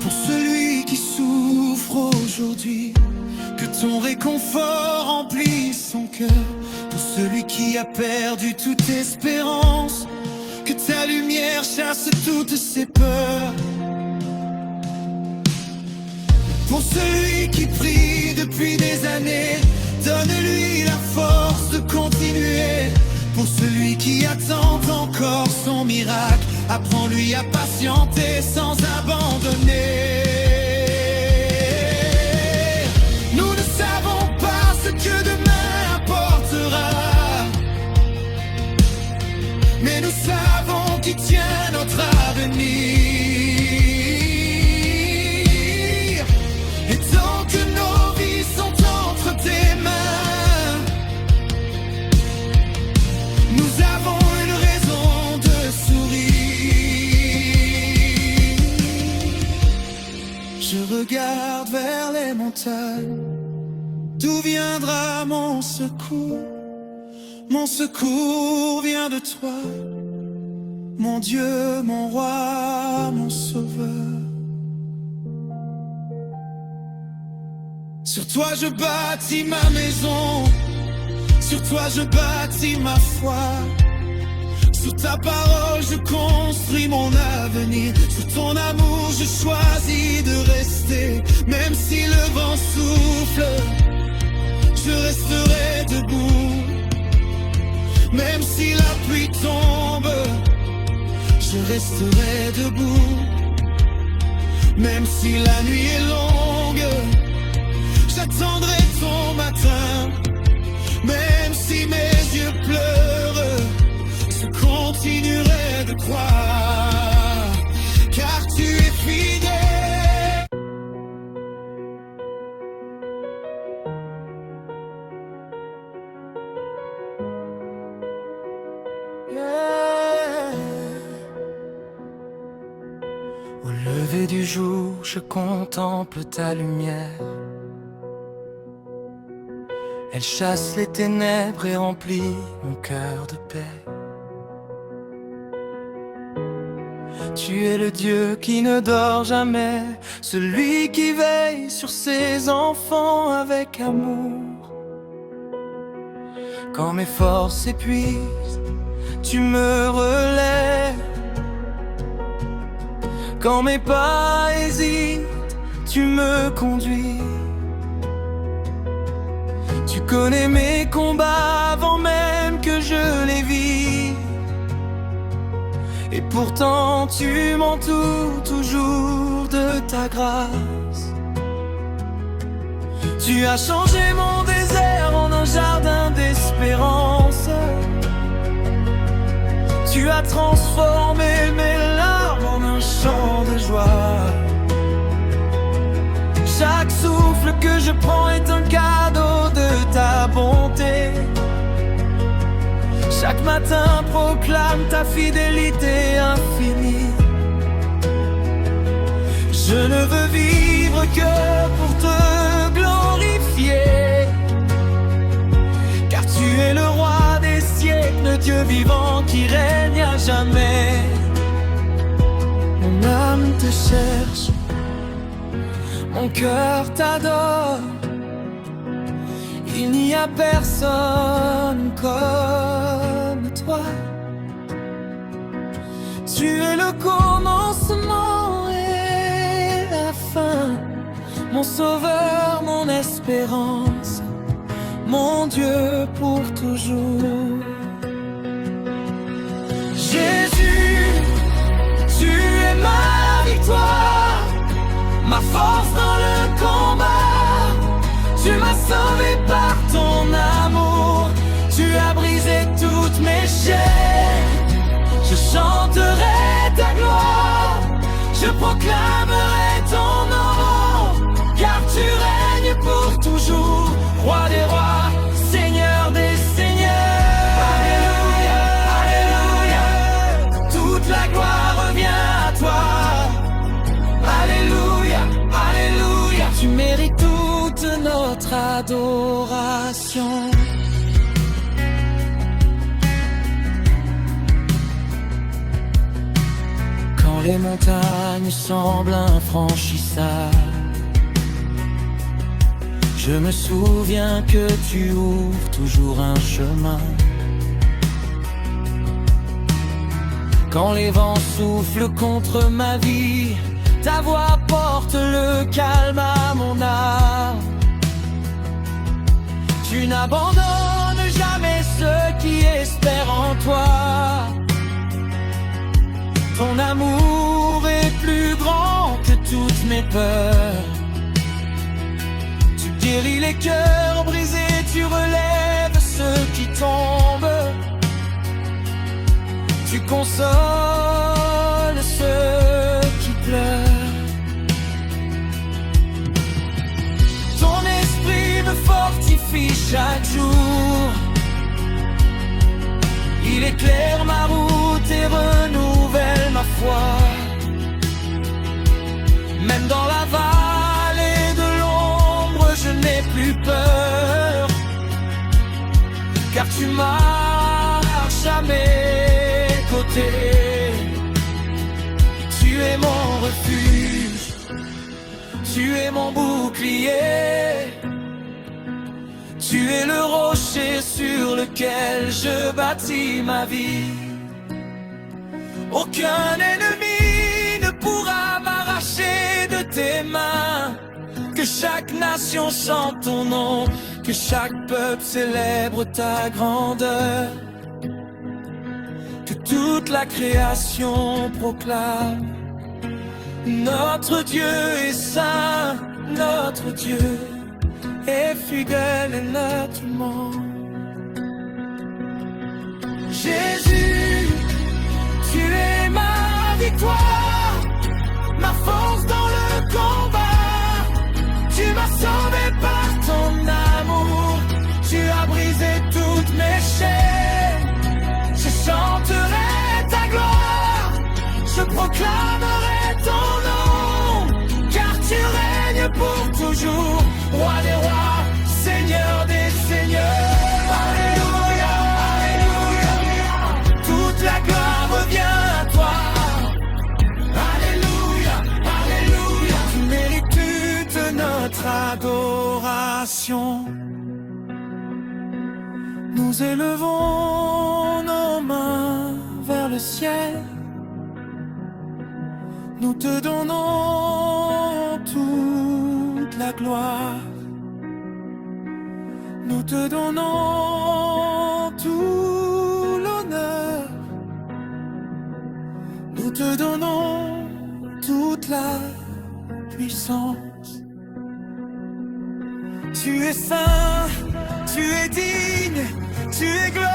Pour celui qui souffre aujourd'hui, que ton réconfort remplisse son cœur. Pour celui qui a perdu toute espérance, que ta lumière chasse toutes ses peurs. Pour celui qui prie depuis des années, donne-lui la force de continuer. Pour celui qui attend encore son miracle, apprends-lui à patienter sans abandonner. Nous ne savons pas ce que demain apportera, mais nous savons qui tient notre avenir. Et tant que nos vies sont entre tes mains, nous avons une raison de sourire. Je regarde vers les montagnes, d'où viendra mon secours? Mon secours vient de toi, mon Dieu, mon roi, mon sauveur. Sur toi je bâtis ma maison, sur toi je bâtis ma foi. Sur ta parole je construis mon avenir. Sur ton amour je choisis de rester. Même si le vent souffle, je resterai debout. Même si la pluie tombe, je resterai debout. Même si la nuit est longue, j'attendrai ton matin. Même si mes yeux pleurent, je continuerai de croire, car tu es fidèle. Yeah. On lever du jour, je contemple ta lumière. Elle chasse les ténèbres et remplit mon cœur de paix. Tu es le Dieu qui ne dort jamais, celui qui veille sur ses enfants avec amour. Quand mes forces s'épuisent, tu me relèves. Quand mes pas hésitent, tu me conduis. Tu connais mes combats avant même que je les vis. Et pourtant tu m'entoures toujours de ta grâce. Tu as changé mon désert en un jardin d'espérance. Tu as transformé mes larmes en un chant de joie. Chaque souffle que je prends est un cadeau de ta bonté. Chaque matin proclame ta fidélité infinie. Je ne veux vivre que pour te glorifier, car tu es le roi des siècles, le Dieu vivant qui règne à jamais. Mon âme te cherche, mon cœur t'adore. Il n'y a personne comme toi. Tu es le commencement et la fin, mon sauveur, mon espérance, mon Dieu pour toujours. Jésus, tu es ma victoire, ma force dans le combat. Tu m'as sauvé par ton amour, tu as brisé toutes mes chaînes. Je chanterai ta gloire, je proclamerai ton nom, car tu règnes pour toujours, roi des rois, seigneur des seigneurs. Alléluia, alléluia, toute la gloire revient à toi. Alléluia, alléluia, tu mérites toute notre adoration. Quand les montagnes semblent infranchissables, je me souviens que tu ouvres toujours un chemin. Quand les vents soufflent contre ma vie, ta voix porte le calme à mon âme. Tu n'abandonnes jamais ceux qui espèrent en toi. Ton amour est plus grand que toutes mes peurs. Tu guéris les cœurs brisés, tu relèves ceux qui tombent. Tu consoles ceux qui pleurent. Ton esprit me fortifie chaque jour. Il éclaire ma route et renouvelle ma foi. Même dans la vallée de l'ombre, je n'ai plus peur, car tu marches à mes côtés. Tu es mon refuge, tu es mon bouclier. Tu es le rocher sur lequel je bâtis ma vie. Aucun ennemi ne pourra m'arracher de tes mains. Que chaque nation chante ton nom, que chaque peuple célèbre ta grandeur. Que toute la création proclame: notre Dieu est saint, notre Dieu est fidèle et notre monde. Jésus, tu es ma victoire, ma force dans le combat. Tu m'as sauvé par ton amour, tu as brisé toutes mes chaînes. Je chanterai ta gloire, je proclamerai ton nom, toujours, roi des rois, seigneur des seigneurs. Alléluia, alléluia, toute la gloire revient à toi. Alléluia, alléluia, tu mérites toute notre adoration. Nous élevons nos mains vers le ciel. Nous te donnons toute la gloire. Nous te donnons tout l'honneur. Nous te donnons toute la puissance. Tu es saint, tu es digne, tu es glorieux,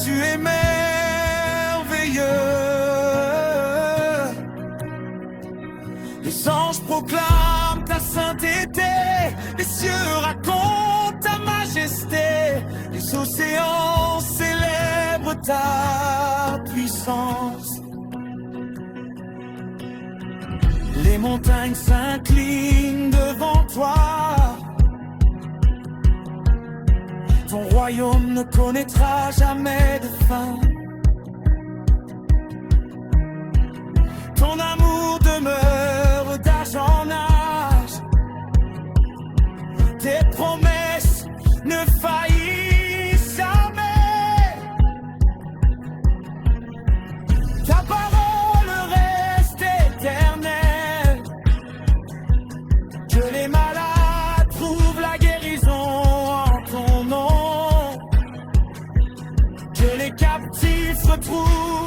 tu es merveilleux. Les anges proclament ta sainteté, les cieux racontent ta majesté, les océans célèbrent ta puissance. Les montagnes s'inclinent devant toi. Ton royaume ne connaîtra jamais de fin. Ton amour demeure d'âge en âge. Tes promesses ne faillissent jamais. Ta parole reste éternelle. Que les malades trouvent la guérison en ton nom. Que les captifs retrouvent